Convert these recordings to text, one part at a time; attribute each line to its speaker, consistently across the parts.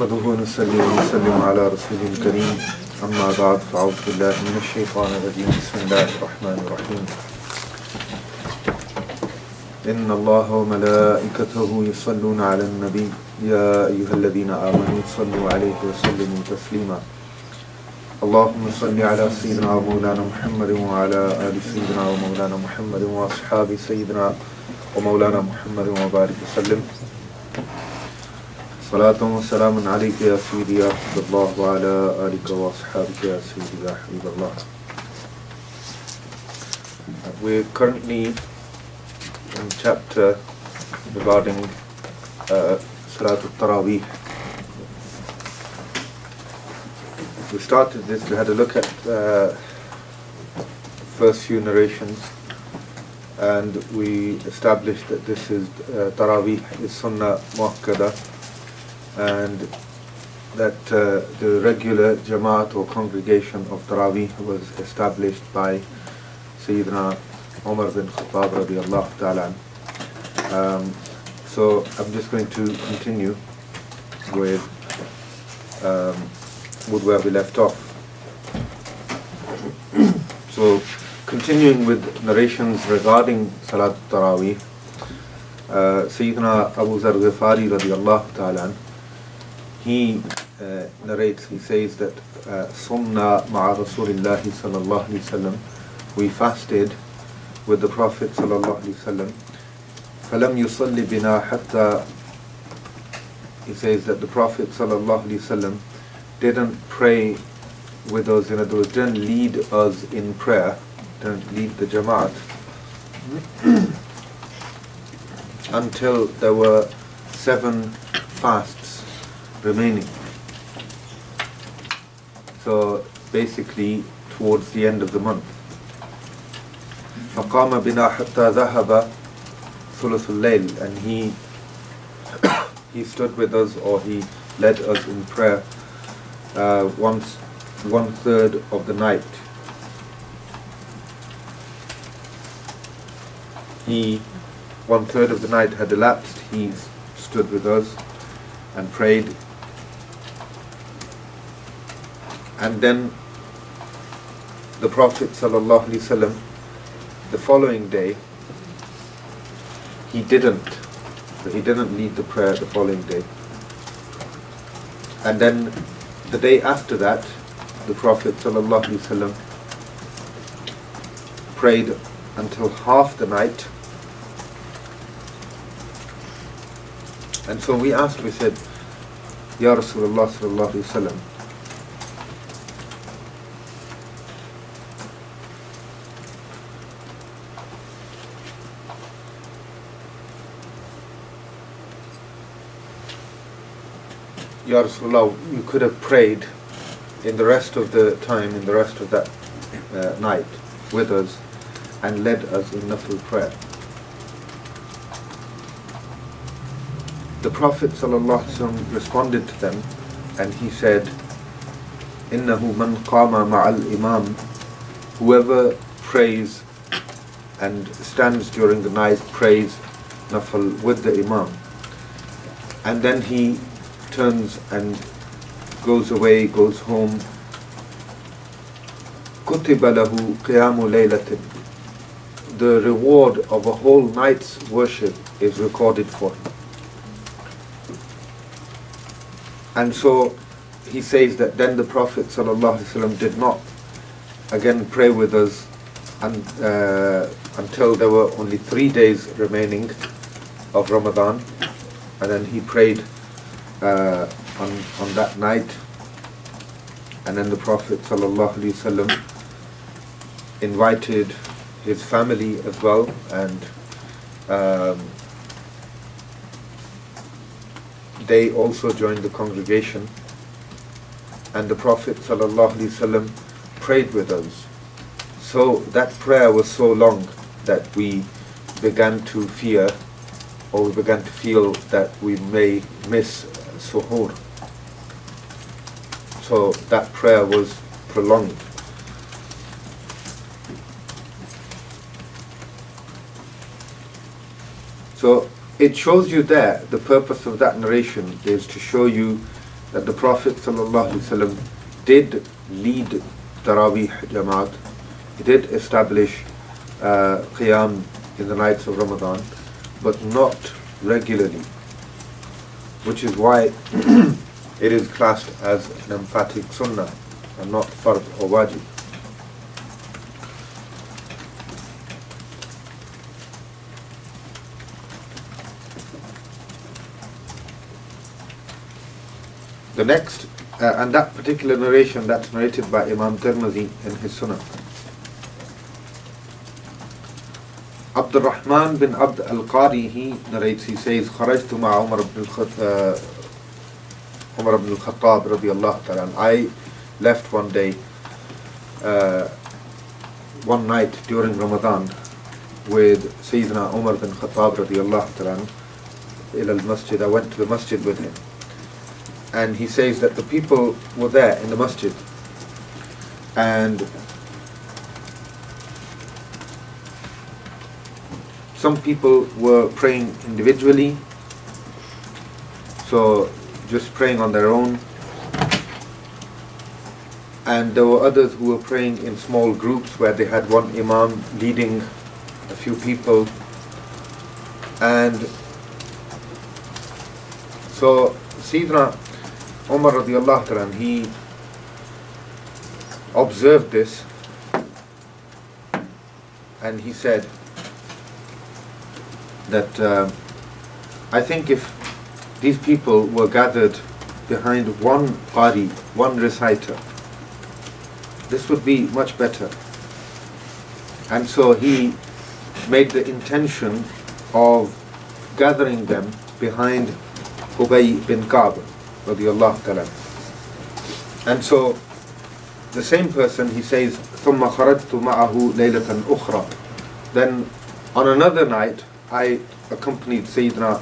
Speaker 1: نحمده ونصلي ونسلم على رسوله الكريم أما بعد فأعوذ بالله من الشيطان الرجيم بسم الله الرحمن الرحيم إن الله وملائكته يصلون على النبي يا أيها الذين آمنوا صلوا عليه وسلموا تسليما اللهم صل على سيدنا ومولانا محمد وعلى آل سيدنا ومولانا محمد وأصحاب سيدنا ومولانا محمد وبارك وسلم صلاة وسلام عليك يا سيدي يا حبيب الله وعلى آلك وأصحابك يا سيدي يا حبيب الله. We're currently in chapter regarding Salatul Taraweeh. We started this, we had a look at first few narrations, and we established that this is Taraweeh is Sunnah Muakkada, and that the regular Jamaat or congregation of Taraweeh was established by Sayyidina Umar bin Khattab radiallahu ta'ala. So I'm just going to continue with where we left off. So continuing with narrations regarding Salat Taraweeh, Sayyidina Abu Zar Ghifari radiallahu ta'ala, he narrates, he says that Sumna ma'a Rasulillahi sallallahu alayhi wasallam, we fasted with the Prophet sallallahu alayhi wasallam, falam yusalli bina hatta, he says that the Prophet sallallahu alayhi wasallam didn't pray with us, in other words, didn't lead us in prayer, didn't lead the Jamaat until there were 7 fasts remaining. So basically towards the end of the month. فَقَامَ بِنَا حَتَّى ذَهَبَ ثُلُثُ اللَّيْلِ, and he stood with us, or he led us in prayer once 1/3 of the night. He 1/3 of the night had elapsed, he stood with us and prayed, and then the Prophet sallallahu alaihi wasallam the following day he didn't lead the prayer the following day, and then the day after that the Prophet sallallahu alaihi wasallam prayed until half the night. And so we asked, we said, Ya Rasulullah sallallahu alayhi wa sallam, Ya Rasulullah, you could have prayed in the rest of the time, in the rest of that night with us and led us in nafil prayer. The Prophet ﷺ responded to them, and he said, إِنَّهُ مَنْ قَامَ مَعَ الْإِمَامِ, whoever prays and stands during the night, prays nafil with the Imam, and then he turns and goes away, goes home, كُتِبَ لَهُ قِيَامُ لَيْلَةٍ, the reward of a whole night's worship is recorded for him. And so he says that then the Prophet ﷺ did not again pray with us until there were only 3 days remaining of Ramadan, and then he prayed on that night, and then the Prophet ﷺ invited his family as well, and they also joined the congregation, and the Prophet ﷺ prayed with us. So that prayer was so long that we began to fear, or we began to feel that we may miss suhoor. So that prayer was prolonged. So it shows you there, the purpose of that narration is to show you that the Prophet ﷺ did lead Taraweeh Jamaat. He did establish Qiyam in the nights of Ramadan, but not regularly, which is why it is classed as an emphatic sunnah and not fard or wajib. The next, and that particular narration, that's narrated by Imam Tirmidhi in his Sunnah. Abd al-Rahman bin Abd al-Qari, he narrates, he says, خرجت مع عمر بن الخطاب رضي الله تعالى. I left one day, one night during Ramadan with Sayyidina Umar bin Khattab رضي الله تعالى إلى المسجد. I went to the masjid with him. And he says that the people were there in the masjid, and some people were praying individually, so just praying on their own, and there were others who were praying in small groups where they had one imam leading a few people. And so Sayyidina Umar radiallahu ta'ala, he observed this, and he said that I think if these people were gathered behind one qari, one reciter, this would be much better. And so he made the intention of gathering them behind Ubay bin Ka'b radiyallahu ta'ala. And so the same person, he says, ثُمَّ خَرَجْتُ مَعَهُ لَيْلَةً أُخْرَى. Then on another night I accompanied Sayyidina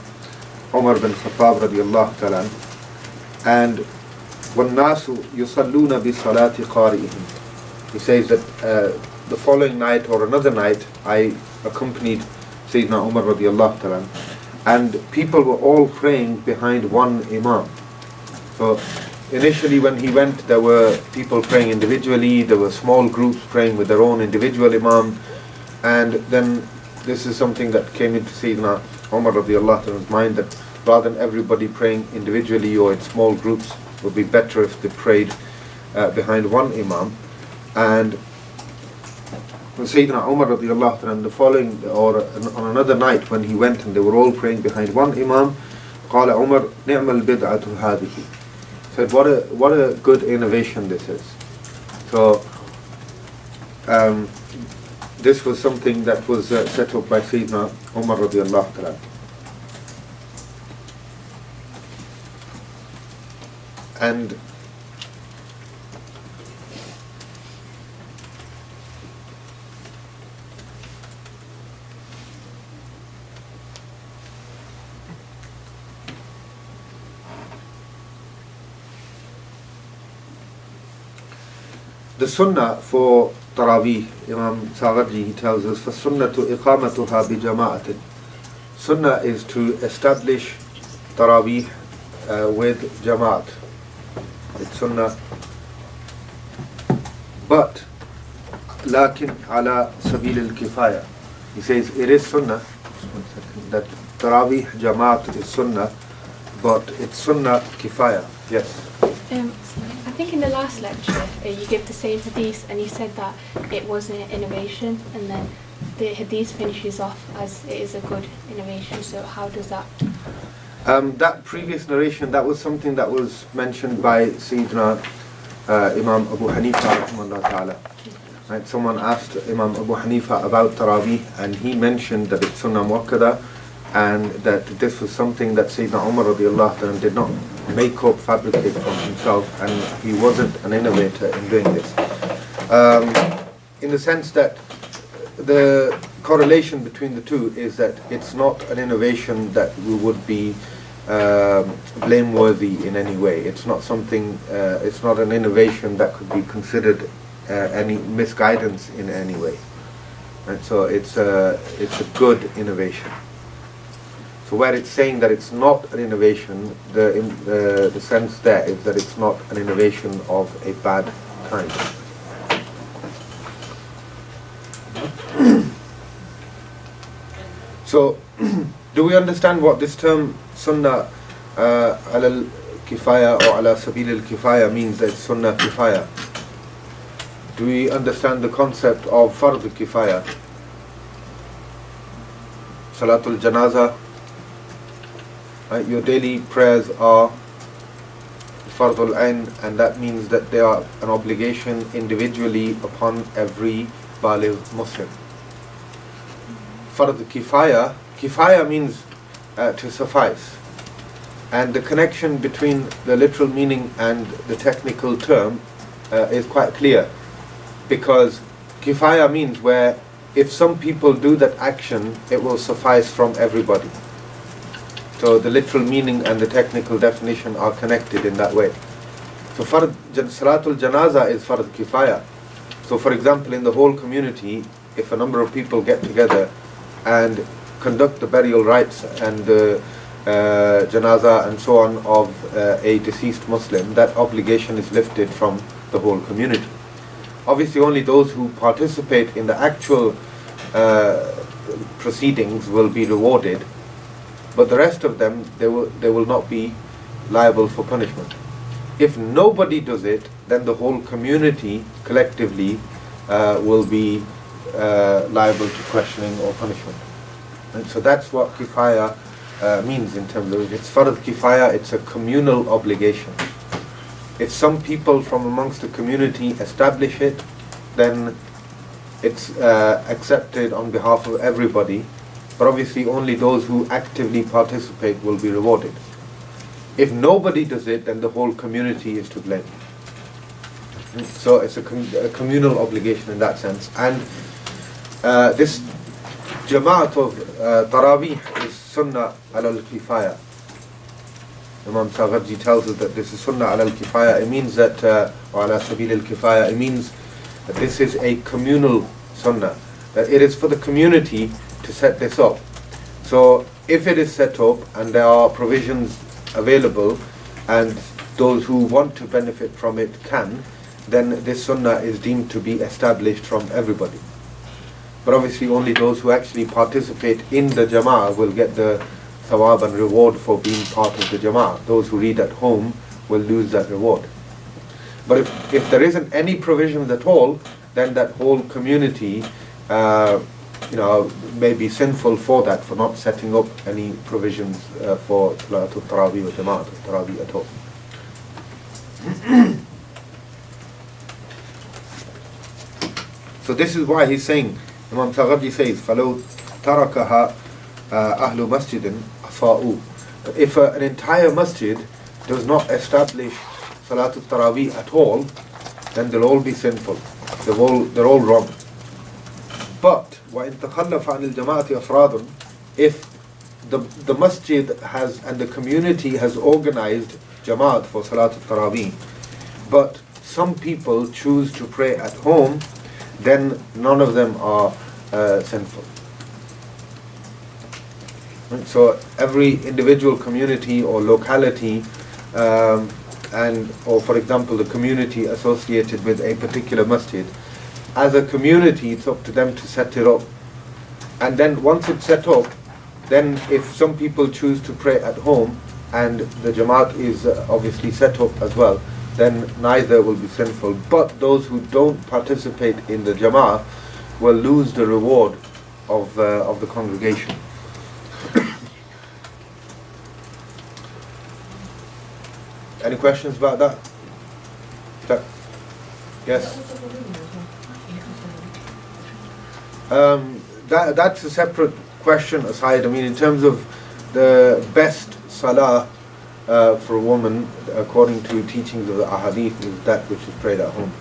Speaker 1: Umar bin Khattab radiyallahu ta'ala, and وَالنَّاسُ يُصَلُّونَ بِصَلَاةِ قَارِئِهِمْ. He says that the following night or another night I accompanied Sayyidina Umar radiyallahu ta'ala, and people were all praying behind one imam. So initially when he went, there were people praying individually, there were small groups praying with their own individual imam, and then this is something that came into Sayyidina Umar radiallahu anhu's mind, that rather than everybody praying individually or in small groups, it would be better if they prayed behind one imam. And when Sayyidina Umar radiallahu anhu, the following, or on another night when he went and they were all praying behind one imam, قال عمر نعم البدعة هذه. Said, what a good innovation this is. So this was something that was set up by Sayyidina Umar radiallahu ta'ala. And the sunnah for Taraweeh, Imam Saghaji, he tells us, فَالسُنَّةُ إِقَامَتُهَا بِجَمَاعَةٍ. Sunnah is to establish Taraweeh with Jamaat. It's sunnah. But لكن على سبيل الكفاية. He says it is sunnah, that Taraweeh Jamaat is sunnah, but it's sunnah kifaya. Yes.
Speaker 2: I think in the last lecture you gave the same hadith and you said that it was an innovation, and then the hadith finishes off as it is a good innovation. So how does that?
Speaker 1: That previous narration, that was something that was mentioned by Sayyidina Imam Abu Hanifa rahimahullah ta'ala. Right? Someone asked Imam Abu Hanifa about Taraweeh, and he mentioned that it's sunnah muakkada, and that this was something that Sayyidina Umar radiallahu ta'ala did not make up, fabricate from himself, and he wasn't an innovator in doing this. In the sense that the correlation between the two is that it's not an innovation that we would be blameworthy in any way. It's not something, it's not an innovation that could be considered any misguidance in any way. And so it's a good innovation. So where it's saying that it's not an innovation, the sense there is that it's not an innovation of a bad kind. So, do we understand what this term sunnah ala kifaya or ala sabil al-kifaya means? That it's sunnah kifaya. Do we understand the concept of fard kifaya? Salatul janaza, right? Your daily prayers are fardul ain, and that means that they are an obligation individually upon every baligh Muslim. Fard kifaya, kifaya means to suffice, and the connection between the literal meaning and the technical term is quite clear, because kifaya means where if some people do that action, it will suffice from everybody. So the literal meaning and the technical definition are connected in that way. So Salatul Janaza is fard kifaya. So for example, in the whole community, if a number of people get together and conduct the burial rites and the janaza and so on of a deceased Muslim, that obligation is lifted from the whole community. Obviously only those who participate in the actual proceedings will be rewarded, but the rest of them, they will not be liable for punishment. If nobody does it, then the whole community collectively will be liable to questioning or punishment. And so that's what kifaya means in terms of, it's fard kifaya, it's a communal obligation. If some people from amongst the community establish it, then it's accepted on behalf of everybody, but obviously only those who actively participate will be rewarded. If nobody does it, then the whole community is to blame. So it's a communal obligation in that sense. And this Jama'at of Tarawih is Sunnah al-Kifaya. Imam Sagharji tells us that this is Sunnah al-Kifaya. It means that, or ala sabil al-Kifaya, it means that this is a communal Sunnah. That it is for the community to set this up. So if it is set up and there are provisions available and those who want to benefit from it can, then this Sunnah is deemed to be established from everybody. But obviously only those who actually participate in the Jama'ah will get the thawab and reward for being part of the Jama'ah. Those who read at home will lose that reward. But if there isn't any provisions at all, then that whole community may be sinful for that, for not setting up any provisions for Salatul Tarawih or Jama'at Tarawih at all. So this is why he's saying, Imam Sagharji says, فَلَوْ تَرَكَهَا أَهْلُ مَسْجِدٍ أَصَاءُوا. If an entire masjid does not establish Salatul Tarawih at all, then they'll all be sinful. They're all wrong. But وَإِن تَخَلَّفَ عَنِ الْجَمَاعَةِ أَفْرَادٌ, if the masjid has and the community has organized Jamaat for Salatul Tarawih, but some people choose to pray at home, then none of them are sinful. Right? So every individual community or locality, or for example the community associated with a particular masjid, as a community it's up to them to set it up. And then once it's set up, then if some people choose to pray at home and the Jamaat is obviously set up as well, then neither will be sinful. But those who don't participate in the Jama'ah will lose the reward of the congregation. Any questions about that? Yes? That's a separate question aside. I mean, in terms of the best salah for a woman, according to teachings of the ahadith, is that which is prayed at home.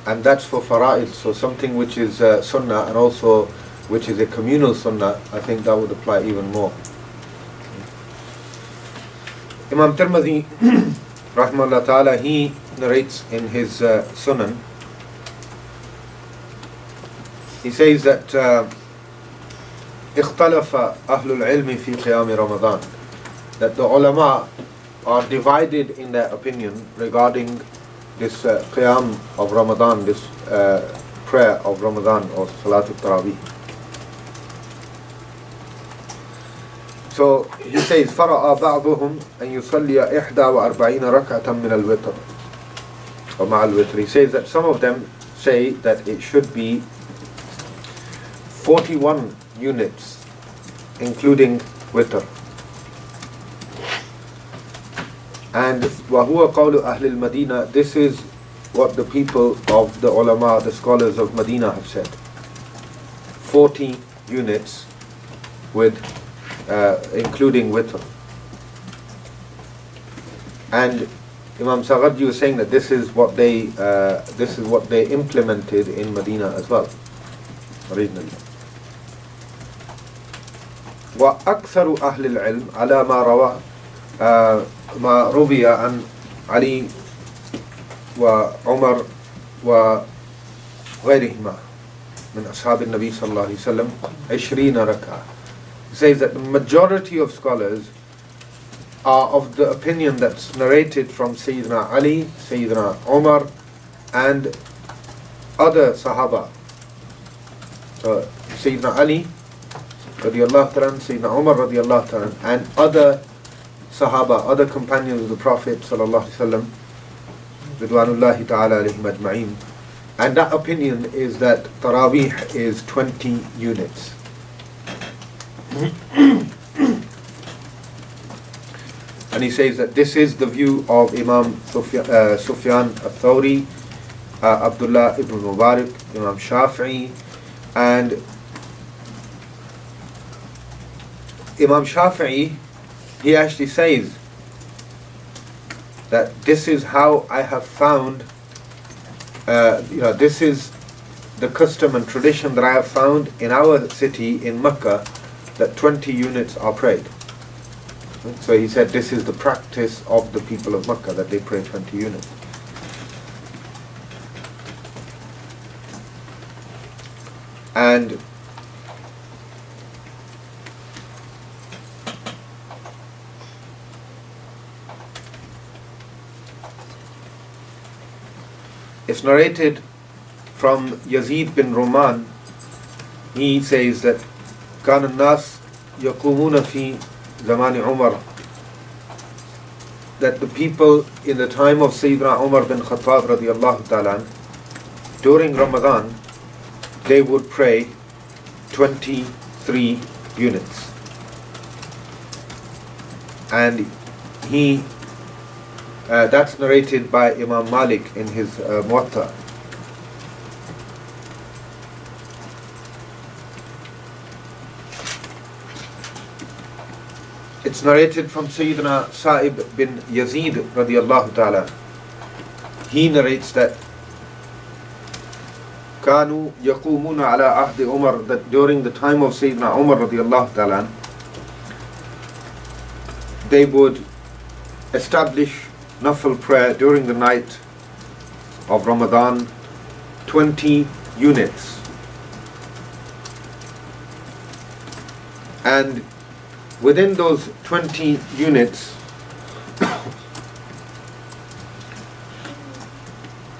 Speaker 1: And that's for fara'id, so something which is sunnah and also which is a communal sunnah, I think that would apply even more. Imam Tirmidhi rahimahullah ta'ala, he narrates in his Sunan, he says that اختلف أهل العلم في قيام رمضان, that the ulama are divided in their opinion regarding this qiyam of Ramadan, this prayer of Ramadan or Salatul Taraweeh. So he says, فرأى بعضهم أن يصلي 41 ركعة من الوتر ومع الوتر. He says that some of them say that it should be 41 units including witr. And وهو قول أهل المدينة, this is what the people of the ulama, the scholars of Medina have said. 40 units with including witr. And Imam Saghaji was saying that this is what they implemented in Medina as well originally. وأكثر أهل العلم على ما روي عن علي وعمر وغيرهما من أصحاب النبي صلى الله عليه وسلم 20 ركعة. He says that the majority of scholars are of the opinion that's narrated from Sayyidina Ali, Sayyidina Umar and other Sahaba. So Sayyidina Ali radiyallahu ta'ala, Sayyidina Umar radiyallahu ta'ala, and other Sahaba, other companions of the Prophet sallallahu alaihi wasallam, ridwanullahi ta'ala alayhim ajma'in. And that opinion is that Taraweeh is 20 units. And he says that this is the view of Imam Sufyan al-Thawri, Abdullah ibn Mubarak, Imam Shafi'i, and Imam Shafi'i, he actually says that this is how I have found, this is the custom and tradition that I have found in our city in Mecca, that 20 units are prayed. So he said this is the practice of the people of Mecca, that they pray 20 units. And it's narrated from Yazid bin Ruman. He says that كان الناس يقومون في زمان عمر, that the people in the time of Sayyidina Umar bin Khattab radiyallahu ta'ala, during Ramadan they would pray 23 units. And that's narrated by Imam Malik in his Muwatta. It's narrated from Sayyidina Sa'ib bin Yazid radiyallahu ta'ala. He narrates that كانوا يقومون على عهد عمر, that during the time of Sayyidina Umar radiyallahu ta'ala, they would establish Nafil prayer during the night of Ramadan, 20 units. And within those 20 units,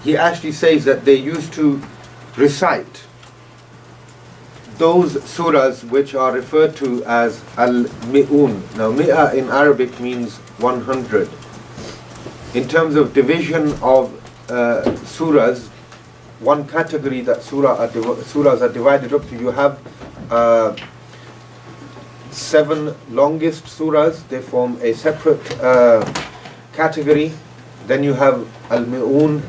Speaker 1: he actually says that they used to recite those surahs which are referred to as al-mi'un. Now, mi'a in Arabic means 100. In terms of division of surahs, one category that surahs are divided up to, you have 7 longest surahs, they form a separate category. Then you have al-mi'un,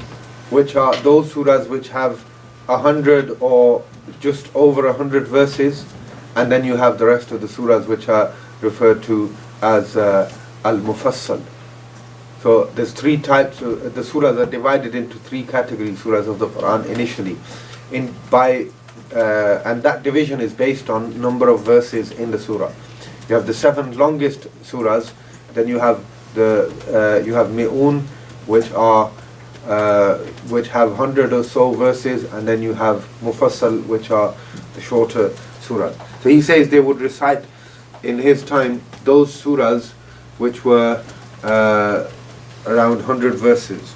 Speaker 1: which are those surahs which have 100 or just over 100 verses, and then you have the rest of the surahs which are referred to as al-mufassal. So there's 3 types. The surahs are divided into 3 categories, surahs of the Quran initially, and that division is based on number of verses in the surah. You have the 7 longest surahs, then you have mi'un, which are which have 100 or so verses, and then you have mufassal, which are the shorter surahs. So he says they would recite in his time those surahs which were around 100 verses.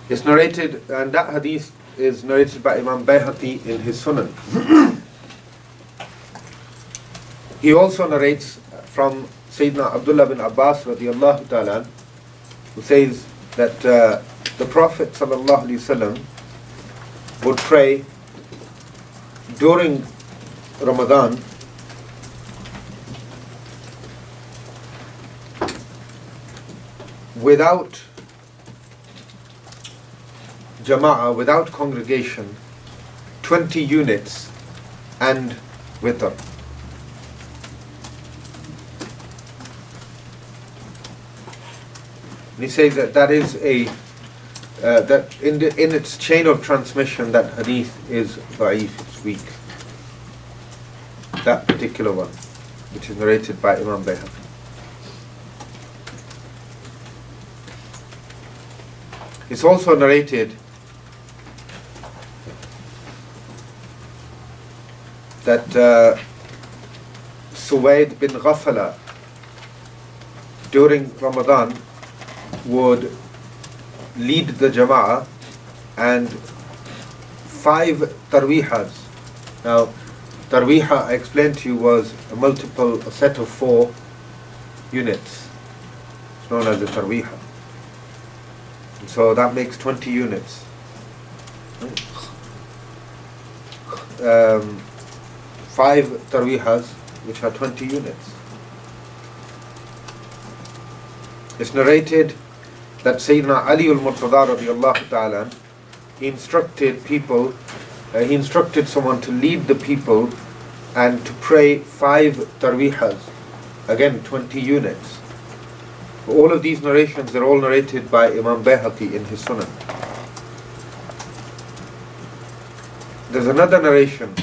Speaker 1: It's narrated, and that hadith is narrated by Imam Bayhaqi in his Sunan. He also narrates from Sayyidina Abdullah bin Abbas radiallahu ta'ala, who says that the Prophet sallallahu alaihi wasallam would pray during Ramadan without jama'ah, without congregation, 20 units and witr. And he says that that is a that in its chain of transmission, that hadith is da'if, it's weak. That particular one, which is narrated by Imam Bayhaqi. It's also narrated that Suwaid bin Ghafala during Ramadan would lead the Jama'ah and 5 tarwihas. Now, tarwiha, I explained to you, was a set of 4 units. It's known as a tarwiha. So that makes 20 units. 5 tarwihas, which are 20 units. It's narrated that Sayyidina Ali al-Murtada radiyallahu ta'ala, he instructed someone to lead the people and to pray 5 tarwihas, again 20 units. All of these narrations are all narrated by Imam Bayhaqi in his Sunan. There's another narration.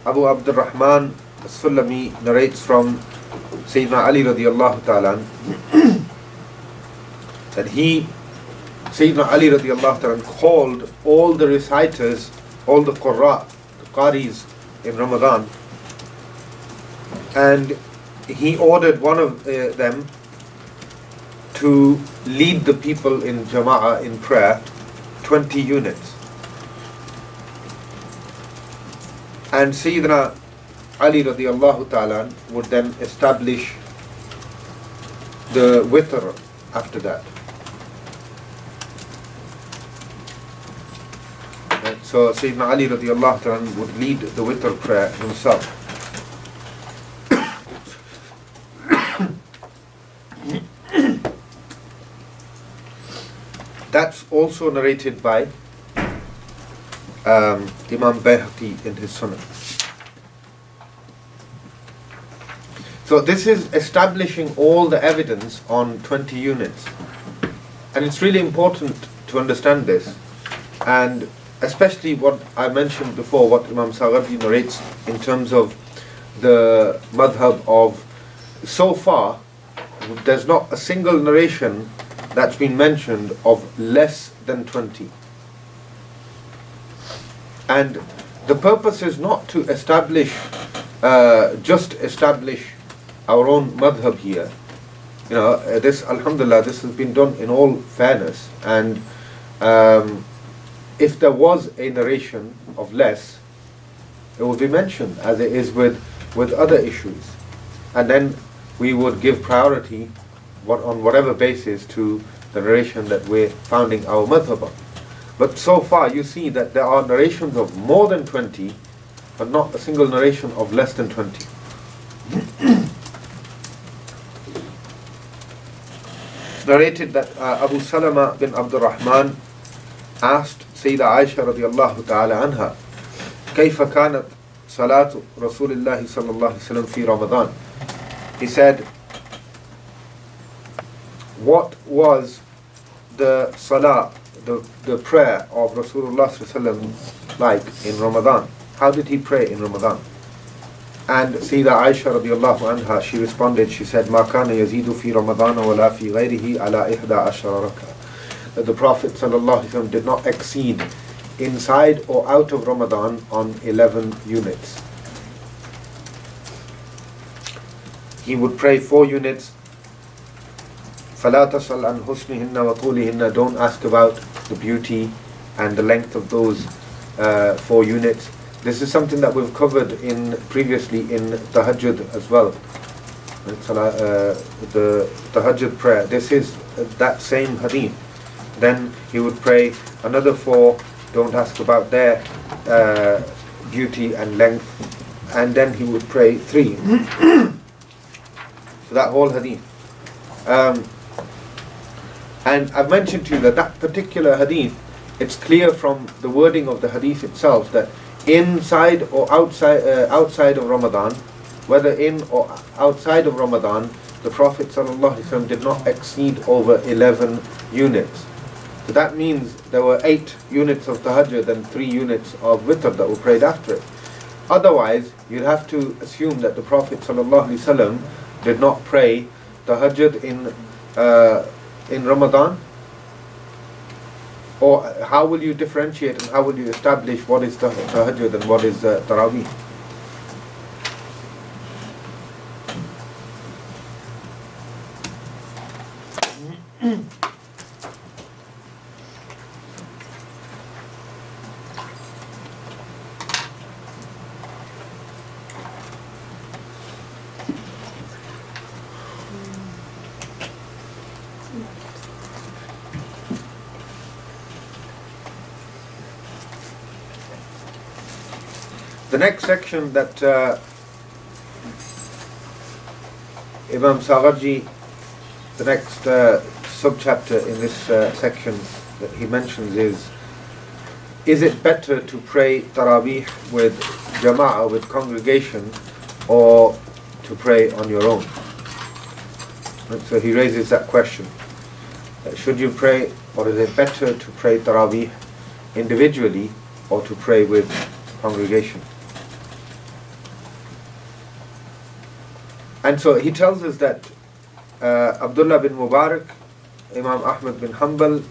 Speaker 1: Abu Abdurrahman as-Sulami narrates from Sayyidina Ali radiyallahu ta'ala that Sayyidina Ali radiyallahu ta'ala called all the reciters, all the qurra, the qaris in Ramadan, and he ordered one of them to lead the people in Jama'ah in prayer, 20 units. And Sayyidina Ali radiallahu ta'ala would then establish the witr after that. And so Sayyidina Ali radiallahu ta'ala would lead the witr prayer himself. That's also narrated by Imam Bayhaqi in his Sunan. So this is establishing all the evidence on 20 units. And it's really important to understand this. And especially what I mentioned before, what Imam Saghardi narrates in terms of the madhab of, so far, there's not a single narration that's been mentioned of less than 20. And the purpose is not to establish, just establish our own madhab here. You know, this, alhamdulillah, this has been done in all fairness. And if there was a narration of less, it would be mentioned, as it is with other issues. And then we would give priority on whatever basis to the narration that we're founding our madhab on. But so far you see that there are narrations of more than 20, but not a single narration of less than 20. It's narrated that Abu Salama bin Abdurrahman asked Sayyidah Aisha radiallahu ta'ala anha, كيف كانت صلاة رسول الله صلى الله عليه وسلم في رمضان? He said, what was the salah, the prayer of Rasulullah sallallahu alaihi wasallam like in Ramadan? How did he pray in Ramadan? And Sayyida Aisha radiallahu anha, she responded, she said, مَا كَانَ يَزِيدُ فِي رَمَضَانَ وَلَا فِي غَيْرِهِ عَلَى إِحْدَى عَشَرَ رَكَعَةٍ. That the Prophet sallallahu alaihi wasallam did not exceed inside or out of Ramadan on 11 units. He would pray 4 units. فَلَا تَسْأَلْ عَنْ حُسْنِهِنَّ وَطُولِهِنَّ. Don't ask about the beauty and the length of those 4 units. This is something that we've covered previously in Tahajjud as well. The Tahajjud prayer. This is that same hadith. Then he would pray another 4. Don't ask about their beauty and length. And then he would pray 3. So that whole hadith. And I've mentioned to you that particular hadith, it's clear from the wording of the hadith itself that inside or outside of Ramadan, whether in or outside of Ramadan, the Prophet ﷺ did not exceed over 11 units. So that means there were 8 units of tahajjud and 3 units of witr that were prayed after it. Otherwise, you'd have to assume that the Prophet ﷺ did not pray tahajjud in Ramadan. Or how will you differentiate and how will you establish what is tahajjud and what is taraweeh? The next section that Imam Saghaji, the next subchapter in this section that he mentions is it better to pray Taraweeh with Jama'ah, with congregation, or to pray on your own? And so he raises that question. Should you pray, or is it better to pray Taraweeh individually or to pray with congregation? And so he tells us that Abdullah bin Mubarak, Imam Ahmad bin Hanbal,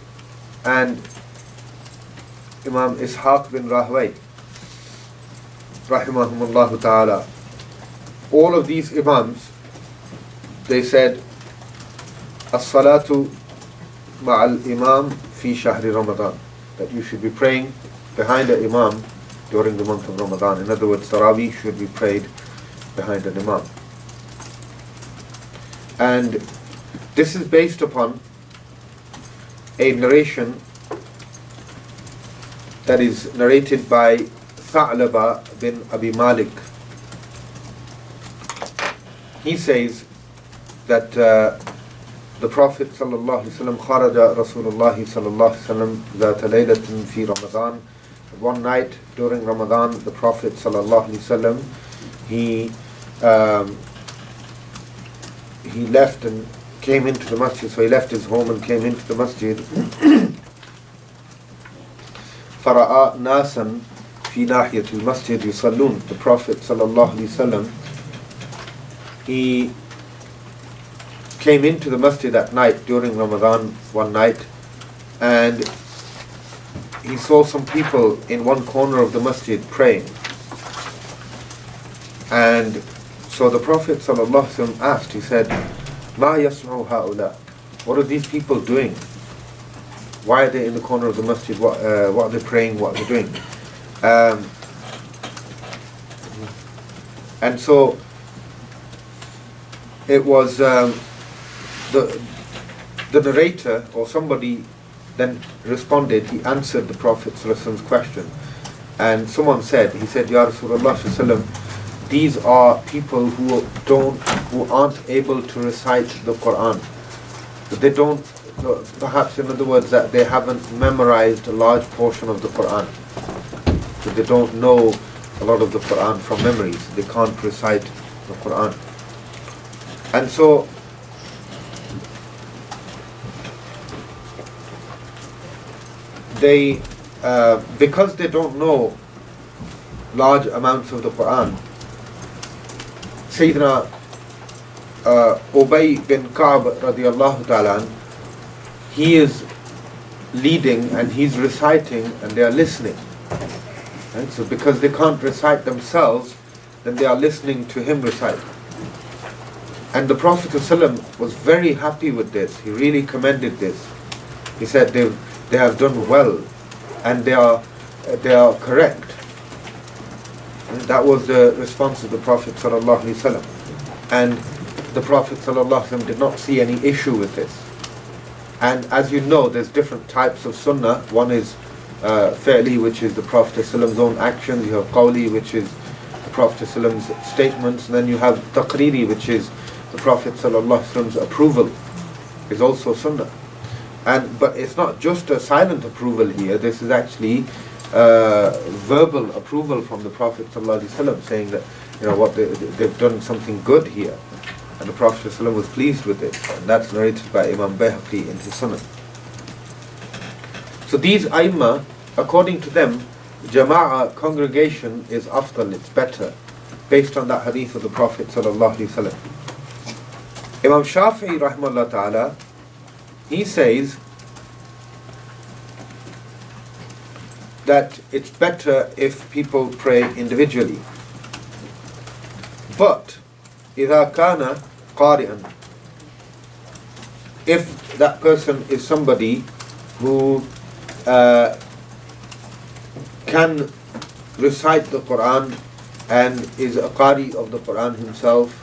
Speaker 1: and Imam Ishaq bin Rahway, rahimahumullah ta'ala, all of these Imams, they said, As-salatu ma'al imam fi shahri Ramadan, that you should be praying behind the Imam during the month of Ramadan. In other words, Taraweeh should be prayed behind an Imam. And this is based upon a narration that is narrated by Tha'laba bin Abi Malik. He says that the Prophet sallallahu alaihi wasallam kharaja Rasulullah sallallahu alaihi wasallam ذات ليلة في Ramadan. One night during Ramadan, the Prophet sallallahu alaihi wasallam he left and came into the masjid. So he left his home and came into the masjid. فَرَأَى نَاسًا فِي نَاحِيَةِ الْمَسْجِدِ يُصَلُّونَ. The Prophet ﷺ, he came into the masjid at night during Ramadan one night, and he saw some people in one corner of the masjid praying. And so the Prophet ﷺ asked, he said, مَا يَصْنَعُ هَؤُلَاء. What are these people doing? Why are they in the corner of the masjid? What are they praying? What are they doing? And so it was the narrator or somebody then responded, he answered the Prophet ﷺ's question. And someone said, he said, Ya Rasulullah ﷺ, these are people who aren't able to recite the Quran. They don't, perhaps in other words, that they haven't memorized a large portion of the Quran. So they don't know a lot of the Quran from memories. They can't recite the Quran. And so they, because they don't know large amounts of the Quran, Sayyidina Ubay bin Ka'b radiallahu ta'ala, he is leading and he's reciting and they are listening. Right? So because they can't recite themselves, then they are listening to him recite. And the Prophet ﷺ was very happy with this. He really commended this. He said they have done well and they are correct. And that was the response of the Prophet ﷺ. And the Prophet ﷺ did not see any issue with this. And as you know, there's different types of sunnah. One is fi'li, which is the Prophet ﷺ's own actions. You have qawli, which is the Prophet ﷺ's statements. And then you have taqriri, which is the Prophet ﷺ's approval, is also sunnah. But it's not just a silent approval here. This is actually verbal approval from the Prophet ﷺ, saying that what they've done something good here. And the Prophet ﷺ was pleased with it. And that's narrated by Imam Bayhaqi in his Sunnah. So these Aimma, according to them, Jama'ah, congregation, is afdal, it's better, based on that hadith of the Prophet ﷺ. Imam Shafi'i rahimahullah ta'ala, he says that it's better if people pray individually. But إِذَا كَانَ قَارِئًا, if that person is somebody who can recite the Quran and is a qari of the Quran himself,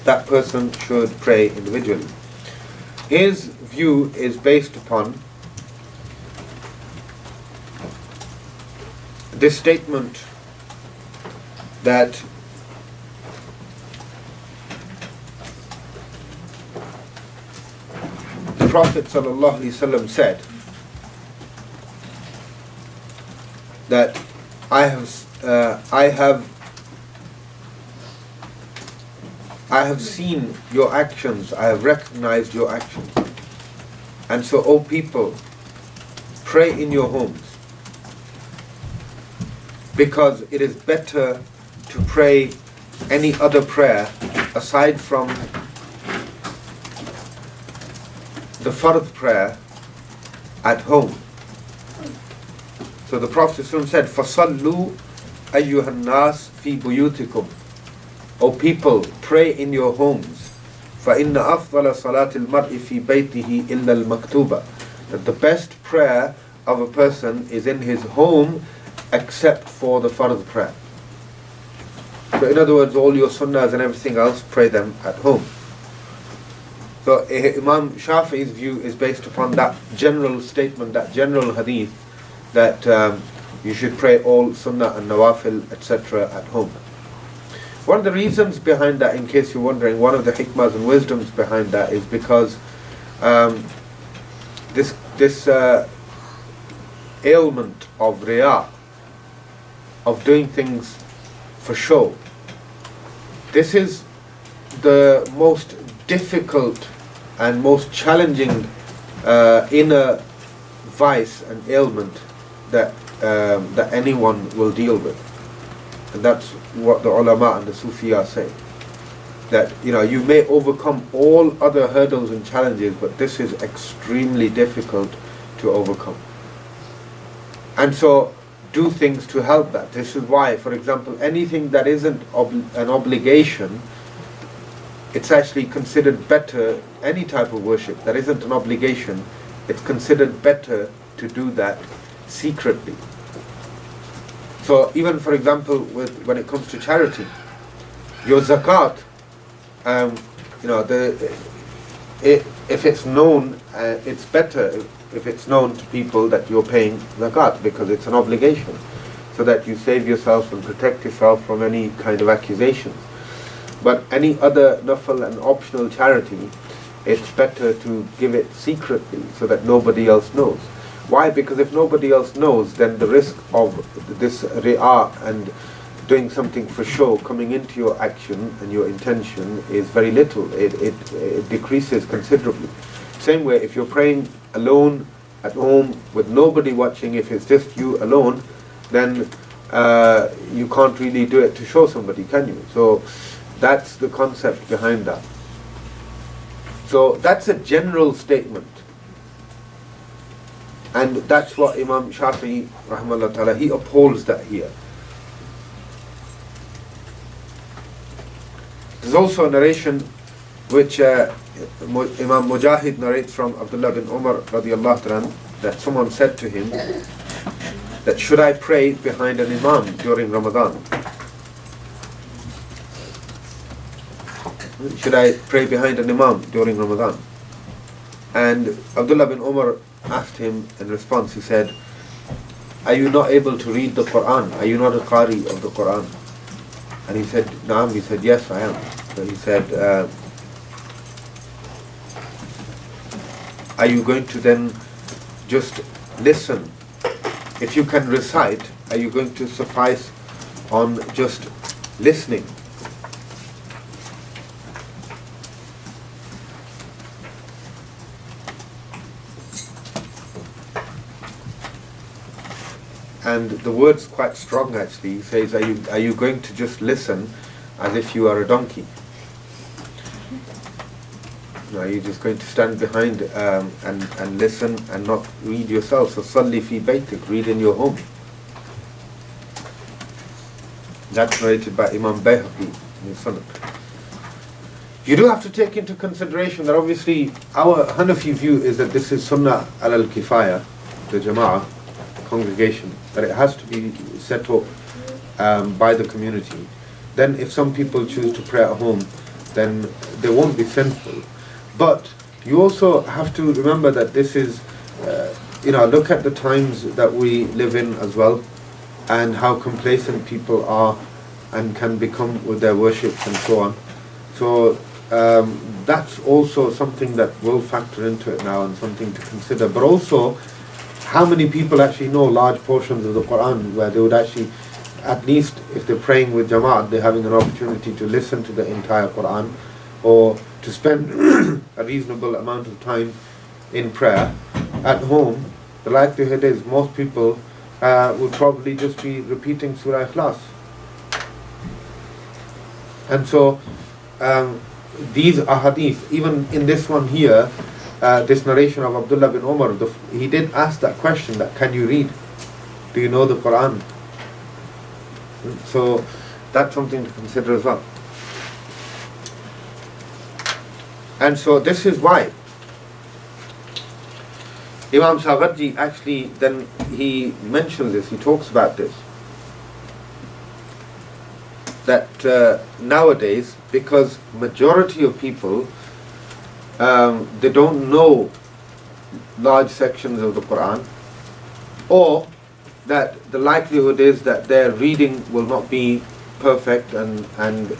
Speaker 1: that person should pray individually. His view is based upon this statement that the Prophet ﷺ said that I have seen your actions, I have recognized your actions. And so, O people, pray in your homes, because it is better to pray any other prayer aside from the fard prayer at home. So the Prophet said, فَصَلُّوا أَيُّهَا النَّاسِ فِي بُيُوتِكُمْ, O people, pray in your homes. فَإِنَّ أَفْضَلَ صَلَاةِ الْمَرْءِ فِي بَيْتِهِ إِلَّا الْمَكْتُوبَةِ, that the best prayer of a person is in his home except for the fard prayer. So in other words, all your sunnahs and everything else, pray them at home. So Imam Shafi'i's view is based upon that general statement, that general hadith, that you should pray all sunnah and nawafil, etc. at home. One of the reasons behind that, in case you're wondering, one of the hikmahs and wisdoms behind that is because this ailment of riyā, of doing things for show, this is the most difficult and most challenging inner vice and ailment that anyone will deal with. And that's what the ulama and the Sufiya say. That you may overcome all other hurdles and challenges, but this is extremely difficult to overcome. And so do things to help that. This is why, for example, anything that isn't an obligation, it's actually considered better. Any type of worship that isn't an obligation, it's considered better to do that secretly. So even, for example, when it comes to charity, your zakat, if it's known, it's better if it's known to people that you're paying zakat, because it's an obligation, so that you save yourself and protect yourself from any kind of accusations. But any other nafal and optional charity, it's better to give it secretly so that nobody else knows. Why? Because if nobody else knows, then the risk of this ri'a and doing something for show coming into your action and your intention is very little. It decreases considerably. Same way, if you're praying alone at home with nobody watching, if it's just you alone, then you can't really do it to show somebody, can you? So that's the concept behind that. So that's a general statement. And that's what Imam Shafi'i, rahimahullah ta'ala, he upholds that here. There's also a narration which Imam Mujahid narrates from Abdullah bin Umar radiallahu ta'ala, that someone said to him that, should I pray behind an imam during Ramadan? Should I pray behind an imam during Ramadan? And Abdullah bin Umar asked him in response, he said, are you not able to read the Quran? Are you not a Qari of the Quran? And he said, Naam. He said, yes, I am. So he said, are you going to then just listen? If you can recite, are you going to suffice on just listening? And the word's quite strong actually. He says, are you going to just listen as if you are a donkey? Are you just going to stand behind and listen and not read yourself? So salli fi baytik, read in your home. That's narrated by Imam Bayhaqi in his Sunnah. You do have to take into consideration that obviously our Hanafi view is that this is Sunnah al-Kifaya, the Jama'ah congregation, that it has to be set up by the community. Then if some people choose to pray at home, then they won't be sinful. But you also have to remember that this is, look at the times that we live in as well, and how complacent people are and can become with their worships and so on. So that's also something that will factor into it now and something to consider. But also, how many people actually know large portions of the Quran where they would actually, at least if they're praying with Jama'at, they're having an opportunity to listen to the entire Quran or to spend a reasonable amount of time in prayer. At home, the likelihood is most people will probably just be repeating Surah Ikhlas. And so these ahadith, even in this one here, this narration of Abdullah bin Umar, he did ask that question, that can you read? Do you know the Quran? So that's something to consider as well. And so this is why Imam Sawarji actually then he mentions this, he talks about this, that nowadays, because majority of people they don't know large sections of the Quran, or that the likelihood is that their reading will not be perfect and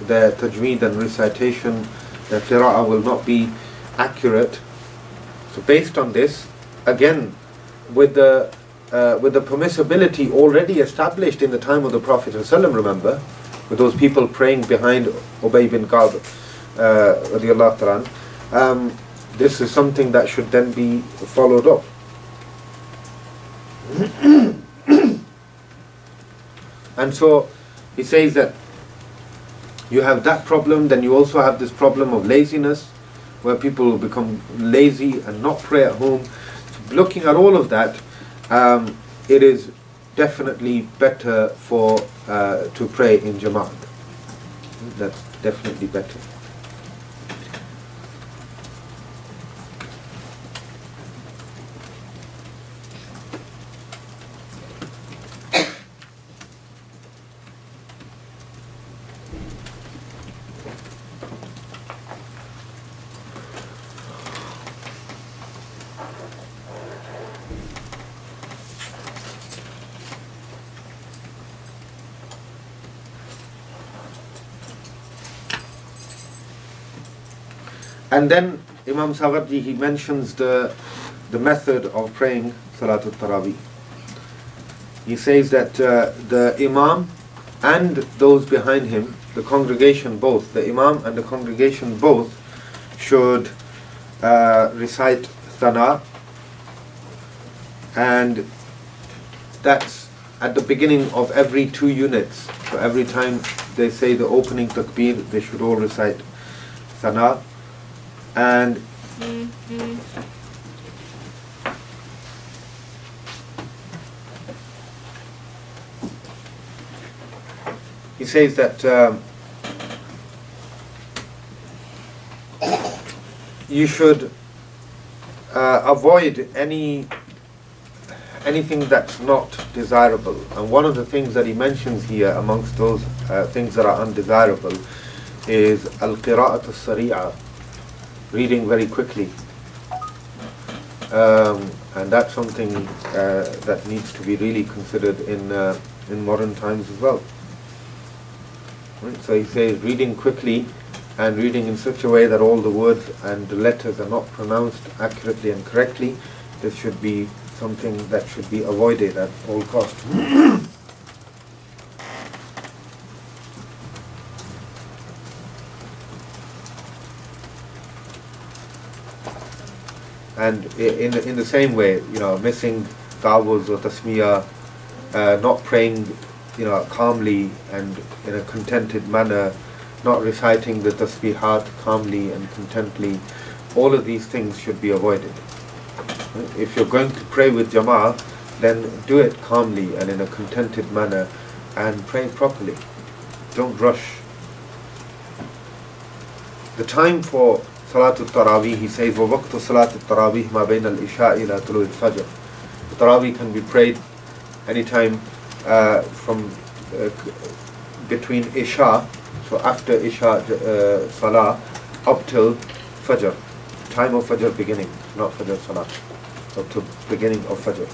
Speaker 1: their tajweed and recitation, their qira'ah will not be accurate. So based on this, again, with the permissibility already established in the time of the Prophet ﷺ, remember, with those people praying behind Ubay bin Ka'b radiyallahu ta'ala, this is something that should then be followed up. And so he says that you have that problem, then you also have this problem of laziness, where people will become lazy and not pray at home. So looking at all of that, it is definitely better to pray in Jama'at. That's definitely better. And then Imam Sawarji, he mentions the method of praying Salatul Tarawih. He says that the Imam and those behind him, the congregation both, the Imam and the congregation both should recite Thana And that's at the beginning of every 2 units. So every time they say the opening takbir, they should all recite Sana. And he says that you should avoid anything that's not desirable. And one of the things that he mentions here amongst those things that are undesirable is al-qira'at al-sari'a, reading very quickly. And that's something that needs to be really considered in modern times as well. Right? So he says reading quickly and reading in such a way that all the words and the letters are not pronounced accurately and correctly. This should be something that should be avoided at all costs. And in the same way, missing ta'awuz or tasmiyah, not praying, calmly and in a contented manner, not reciting the tasbihat calmly and contently, all of these things should be avoided. If you're going to pray with jama'ah, then do it calmly and in a contented manner and pray properly. Don't rush. The time for Salatul Taraweeh, he says, وَوَقْتُ صَلَاةِ التَّرَاوِيهِ مَا بَيْنَ الْإِشَاءِ إِلَى طُلُوعِ الْفَجْرِ. The Taraweeh can be prayed anytime from between Isha, so after Isha Salah, up till Fajr, time of Fajr beginning, not Fajr Salah, up to beginning of Fajr.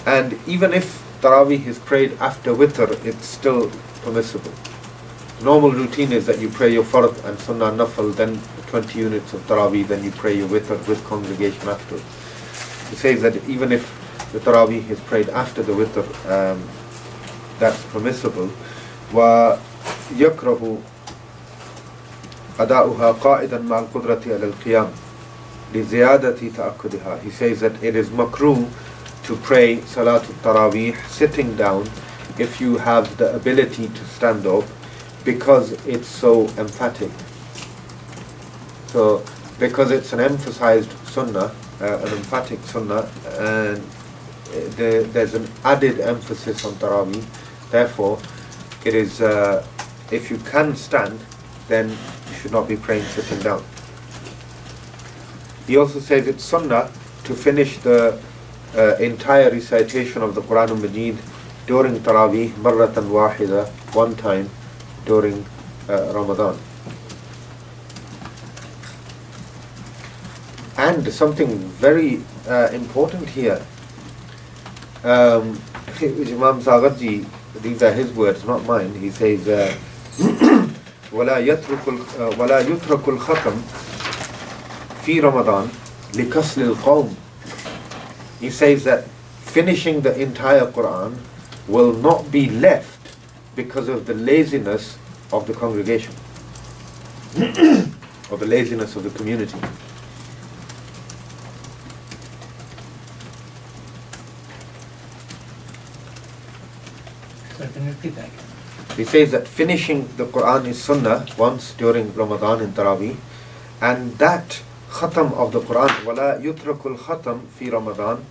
Speaker 1: And even if Taraweeh is prayed after Witr, it's still permissible. The normal routine is that you pray your Fard and Sunnah Nafal, then 20 units of Taraweeh, then you pray your Witr with congregation afterwards. He says that even if the Taraweeh is prayed after the Witr, that's permissible. وَيَكْرَهُ أَدَاؤُهَا قَائِدًا مَعَ الْقُدْرَةِ عَلَى الْقِيَامِ لِزِيَادَةِ تَأَكُّدِهَا. He says that it is makruh to pray Salatul Taraweeh sitting down if you have the ability to stand up, because it's so emphatic. So, because it's an emphasized sunnah, an emphatic sunnah, and there's an added emphasis on Taraweeh, therefore, it is, if you can stand, then you should not be praying sitting down. He also says it's sunnah to finish the entire recitation of the Quran al-Majid during Taraweeh, marratan wahida, one time during Ramadan. And something very important here, Imam Saghaji, these are his words, not mine. He says, وَلَا يُتْرَكُ الْخَتَمْ فِي رَمَضَانِ لِكَسْلِ الْقَوْمِ. He says that finishing the entire Quran will not be left because of the laziness of the congregation or the laziness of the community. He says that finishing the Quran is sunnah once during Ramadan in Taraweeh, and that khatam of the Quran, وَلَا يُتْرَكُ الْخَتَمْ فِي رَمَضَانِ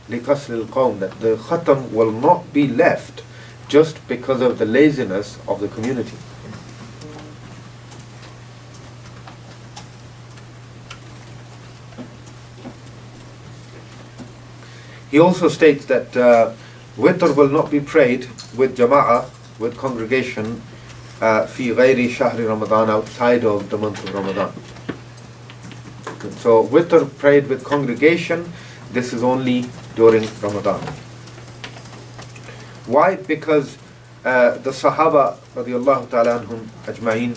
Speaker 1: لِكَسْلِ الْقَوْمِ, that the khatam will not be left just because of the laziness of the community. He also states that Witr will not be prayed with jama'ah, with congregation, fi ghayri shahri Ramadan, outside of the month of Ramadan. So Witr prayed with congregation, this is only during Ramadan. Why? Because the Sahaba radiallahu ta'ala anhum ajma'in,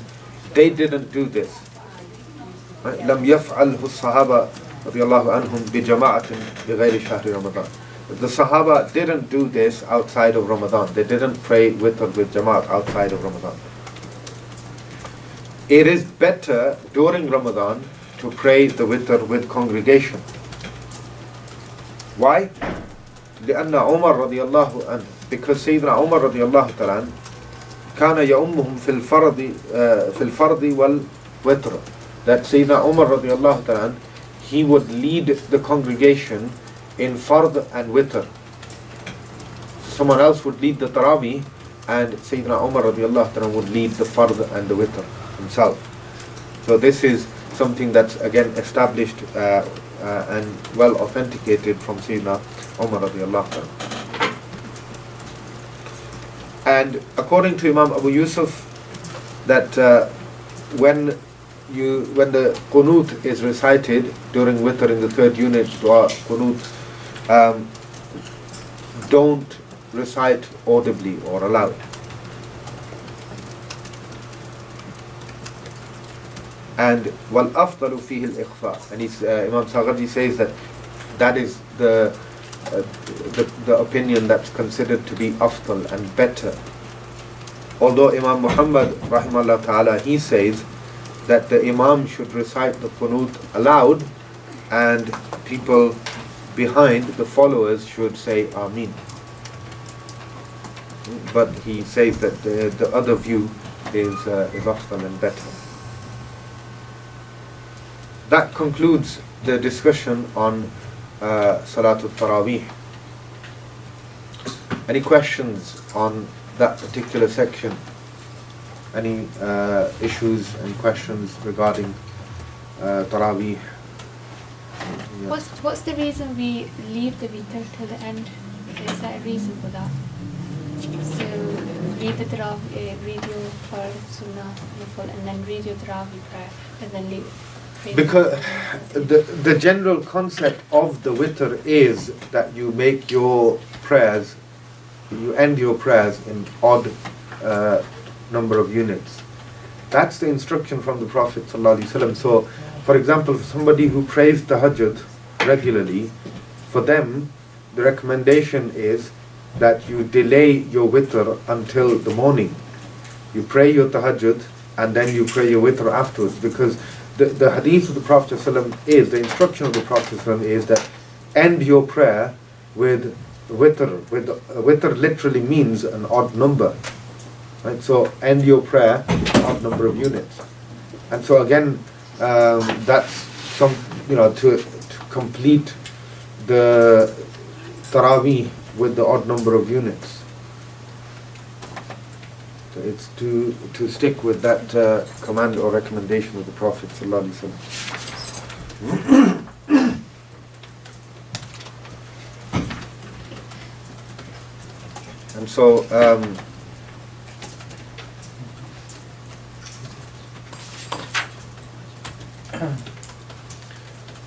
Speaker 1: they didn't do this. لم يفعله الصحابة رضي الله عنهم بجماعة بغير شهر رمضان. The Sahaba didn't do this outside of Ramadan. They didn't pray with Jama'at outside of Ramadan. it is better during Ramadan to pray the witr with congregation. Why? لأن عمر رضي الله عنه, because Sayyidina Umar رضي الله تعالى عنه كان يؤمهم في الفرض والوتر, that Sayyidina Umar رضي الله تعالى عنه, he would lead the congregation in fard and witr. Someone else would lead the tarawih, and Sayyidina Umar رضي الله تعالى would lead the fard and the witr himself. So this is something that's again established and well authenticated from Sayyidina Umar radiallahu anhu. And according to Imam Abu Yusuf, that when the qunut is recited during witr in the third unit, dua qunut, don't recite audibly or aloud. And wal afdalu fihi al ikhfa, and Imam Saghadi says that is the opinion that's considered to be afdal and better. Although Imam Muhammad rahimahullah ta'ala, he says that the Imam should recite the qunut aloud and people behind, the followers, should say Ameen. But he says that the other view is afdal and better. That concludes the discussion on Salatul Taraweeh. Any questions on that particular section? Any issues and questions regarding Taraweeh? Yeah.
Speaker 2: What's the reason we leave the witr till the end? Is there a reason for that? So read the Taraweeh, read your prayer sunnah and then read your Taraweeh prayer and then leave.
Speaker 1: Because the general concept of the witr is that you make your prayers, you end your prayers in odd number of units. That's the instruction from the Prophet ﷺ. So, for example, for somebody who prays tahajjud regularly, for them, the recommendation is that you delay your witr until the morning. You pray your tahajjud and then you pray your witr afterwards, because the hadith of the Prophet ﷺ is, the instruction of the Prophet ﷺ is that end your prayer with witr. Witr literally means an odd number. Right? So end your prayer with an odd number of units. And so again, that's some, to complete the Taraweeh with the odd number of units. So it's to stick with that command or recommendation of the Prophet ﷺ. And so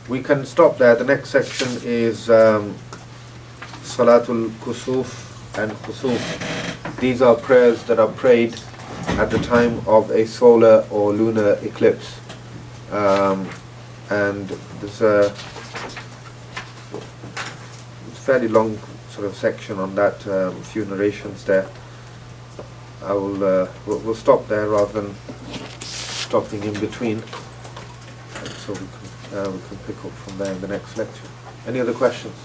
Speaker 1: we can stop there. The next section is Salatul Kusuf and Khusuf. These are prayers that are prayed at the time of a solar or lunar eclipse. And there's a fairly long sort of section on that, a few narrations there. We'll stop there rather than stopping in between. And so we can pick up from there in the next lecture. Any other questions?